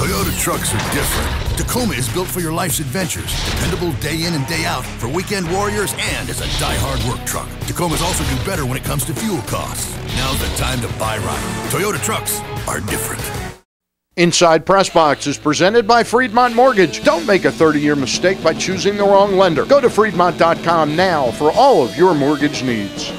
Toyota trucks are different. Tacoma is built for your life's adventures. Dependable day in and day out for weekend warriors and as a die-hard work truck. Tacomas also do better when it comes to fuel costs. Now's the time to buy right. Toyota trucks are different. Inside PressBox is presented by Friedmont Mortgage. Don't make a 30-year mistake by choosing the wrong lender. Go to Friedmont.com now for all of your mortgage needs.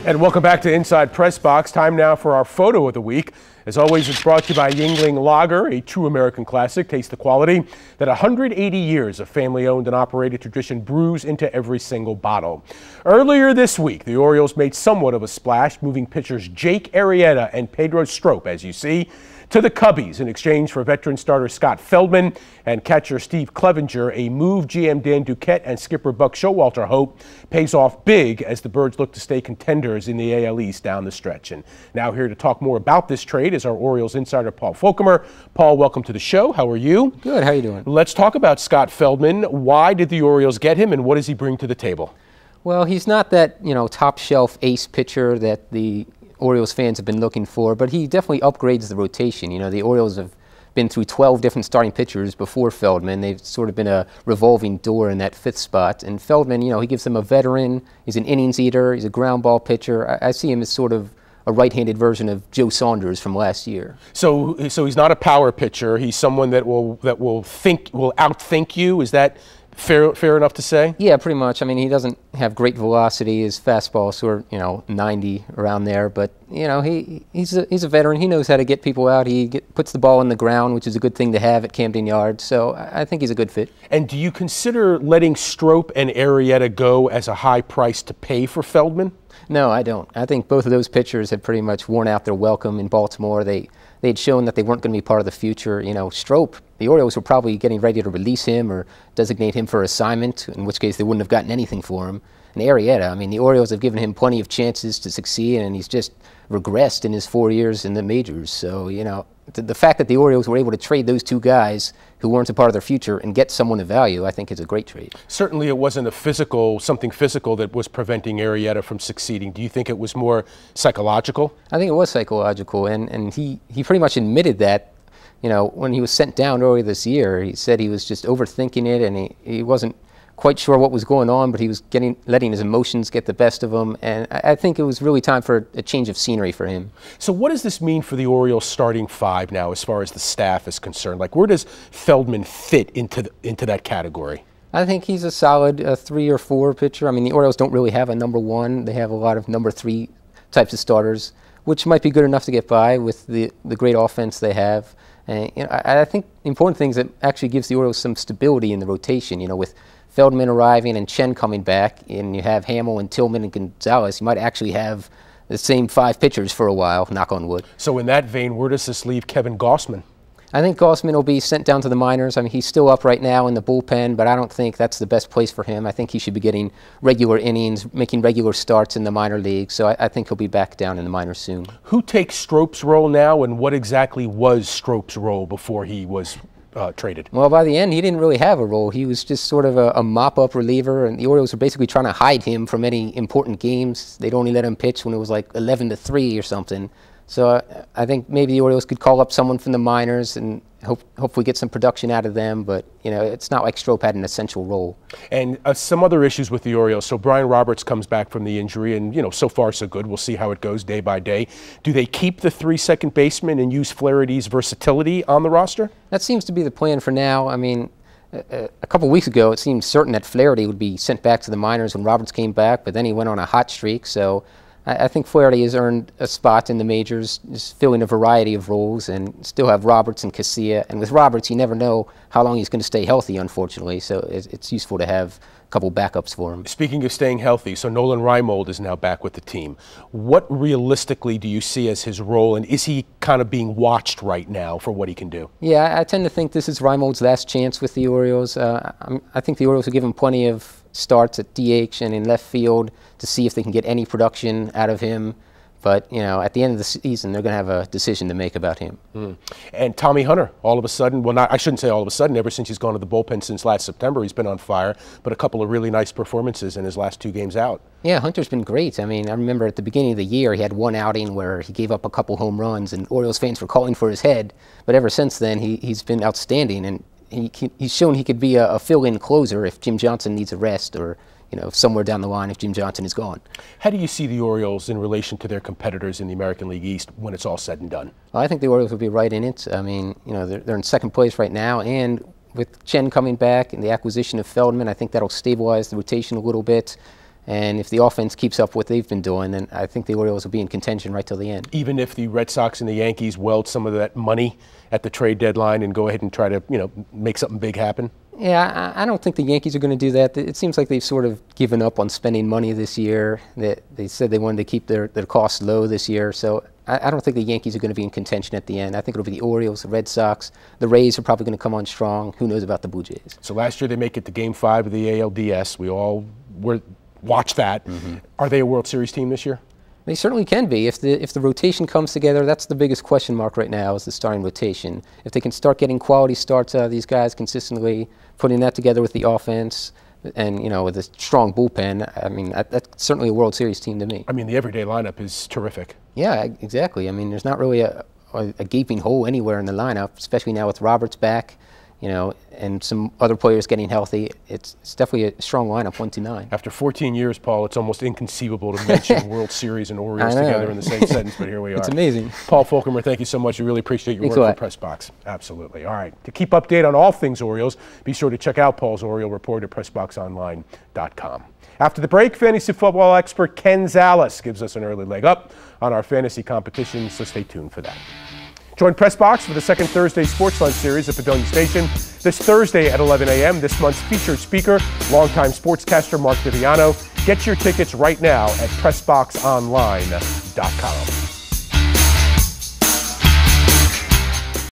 And welcome back to Inside PressBox. Time now for our photo of the week. As always, it's brought to you by Yuengling Lager, a true American classic. Taste the quality that 180 years of family-owned and operated tradition brews into every single bottle. Earlier this week, the Orioles made somewhat of a splash, moving pitchers Jake Arrieta and Pedro Strop, as you see, to the Cubbies in exchange for veteran starter Scott Feldman and catcher Steve Clevenger. A move GM Dan Duquette and skipper Buck Showalter hope pays off big as the Birds look to stay contenders in the AL East down the stretch. And now here to talk more about this trade is our Orioles insider Paul Folkemer. Paul, welcome to the show. How are you? Good. How are you doing? Let's talk about Scott Feldman. Why did the Orioles get him, and what does he bring to the table? Well, he's not that, top shelf ace pitcher that the Orioles fans have been looking for, but he definitely upgrades the rotation. The Orioles have been through 12 different starting pitchers before Feldman. They've sort of been a revolving door in that fifth spot. And Feldman, he gives them a veteran. He's an innings eater. He's a ground ball pitcher. I see him as sort of a right-handed version of Joe Saunders from last year. So he's not a power pitcher. He's someone that will outthink you. Is that fair enough to say? Yeah, pretty much. I mean, he doesn't have great velocity. His fastball sort of, 90 around there. But, he's a veteran. He knows how to get people out. He puts the ball in the ground, which is a good thing to have at Camden Yards. So I think he's a good fit. And do you consider letting Strop and Arrieta go as a high price to pay for Feldman? No, I don't. I think both of those pitchers have pretty much worn out their welcome in Baltimore. They'd shown that they weren't going to be part of the future. Strop, the Orioles were probably getting ready to release him or designate him for assignment, in which case they wouldn't have gotten anything for him. And Arrieta, the Orioles have given him plenty of chances to succeed, and he's just regressed in his 4 years in the majors. So, the fact that the Orioles were able to trade those two guys who weren't a part of their future and get someone of value, I think is a great trade. Certainly it wasn't something physical that was preventing Arrieta from succeeding. Do you think it was more psychological? I think it was psychological, and he pretty much admitted that, when he was sent down earlier this year. He said he was just overthinking it, and he wasn't quite sure what was going on, but he was letting his emotions get the best of him, and I think it was really time for a change of scenery for him. So what does this mean for the Orioles starting five now as far as the staff is concerned? Like, where does Feldman fit into that category? I think he's a solid 3 or 4 pitcher. The Orioles don't really have a number 1. They have a lot of number 3 types of starters, which might be good enough to get by with the great offense they have. And I think the important thing is it actually gives the Orioles some stability in the rotation. With Feldman arriving and Chen coming back, and you have Hamill and Tillman and Gonzalez, you might actually have the same 5 pitchers for a while, knock on wood. So in that vein, where does this leave Kevin Gausman? I think Gausman will be sent down to the minors. He's still up right now in the bullpen, but I don't think that's the best place for him. I think he should be getting regular innings, making regular starts in the minor league. So I think he'll be back down in the minors soon. Who takes Strop's role now, and what exactly was Strop's role before he was traded? Well, by the end, he didn't really have a role. He was just sort of a mop-up reliever, and the Orioles were basically trying to hide him from any important games. They'd only let him pitch when it was like 11-3 or something. So I think maybe the Orioles could call up someone from the minors and hopefully get some production out of them, but it's not like Strop had an essential role. And some other issues with the Orioles. So Brian Roberts comes back from the injury, and so far so good. We'll see how it goes day by day. Do they keep the 3 second basemen and use Flaherty's versatility on the roster? That seems to be the plan for now. A couple weeks ago, it seemed certain that Flaherty would be sent back to the minors when Roberts came back, but then he went on a hot streak. So I think Flaherty has earned a spot in the majors, just filling a variety of roles, and still have Roberts and Casilla. And with Roberts, you never know how long he's going to stay healthy, unfortunately, so it's useful to have a couple backups for him. Speaking of staying healthy, so Nolan Reimold is now back with the team. What realistically do you see as his role, and is he kind of being watched right now for what he can do? Yeah, I tend to think this is Reimold's last chance with the Orioles. I think the Orioles will give him plenty of starts at DH and in left field to see if they can get any production out of him. But, you know, at the end of the season, they're going to have a decision to make about him. And Tommy Hunter, all of a sudden, well, I shouldn't say all of a sudden, ever since he's gone to the bullpen since last September, he's been on fire, but a couple of really nice performances in his last 2 games out. Yeah, Hunter's been great. I mean, I remember at the beginning of the year, he had one outing where he gave up a couple home runs, and Orioles fans were calling for his head. But ever since then, he's been outstanding, and he's shown he could be a fill-in closer if Jim Johnson needs a rest, or, you know, somewhere down the line if Jim Johnson is gone. How do you see the Orioles in relation to their competitors in the American League East when it's all said and done? Well, I think the Orioles will be right in it. I mean, you know, they're in second place right now, and with Chen coming back and the acquisition of Feldman, I think that'll stabilize the rotation a little bit. And if the offense keeps up what they've been doing, then I think the Orioles will be in contention right till the end. Even if the Red Sox and the Yankees weld some of that money at the trade deadline and go ahead and try to, you know, make something big happen? Yeah, I don't think the Yankees are going to do that. It seems like they've sort of given up on spending money this year. They said they wanted to keep their costs low this year. So I don't think the Yankees are going to be in contention at the end. I think it'll be the Orioles, the Red Sox. The Rays are probably going to come on strong. Who knows about the Blue Jays? So last year they make it to Game 5 of the ALDS. We all watched that. Are they a World Series team this year? They certainly can be. If the rotation comes together, that's the biggest question mark right now, is the starting rotation. If they can start getting quality starts out of these guys consistently, putting that together with the offense, and, you know, with a strong bullpen, I mean, that's certainly a World Series team to me. I mean, the everyday lineup is terrific. Yeah, exactly. I mean, there's not really a gaping hole anywhere in the lineup, especially now with Roberts back, you know, and some other players getting healthy. It's definitely a strong lineup, 1-9. After 14 years, Paul, it's almost inconceivable to mention World Series and Orioles together in the same sentence, but here we are. It's amazing. Paul Folkemer, thank you so much. We really appreciate your work for PressBox. Absolutely. All right. To keep update on all things Orioles, be sure to check out Paul's Oriole Report at PressBoxOnline.com. After the break, fantasy football expert Ken Zales gives us an early leg up on our fantasy competition, so stay tuned for that. Join PressBox for the second Thursday Sports Lunch series at Padonia Station this Thursday at 11 a.m. This month's featured speaker, longtime sportscaster Mark Viviano. Get your tickets right now at PressBoxOnline.com.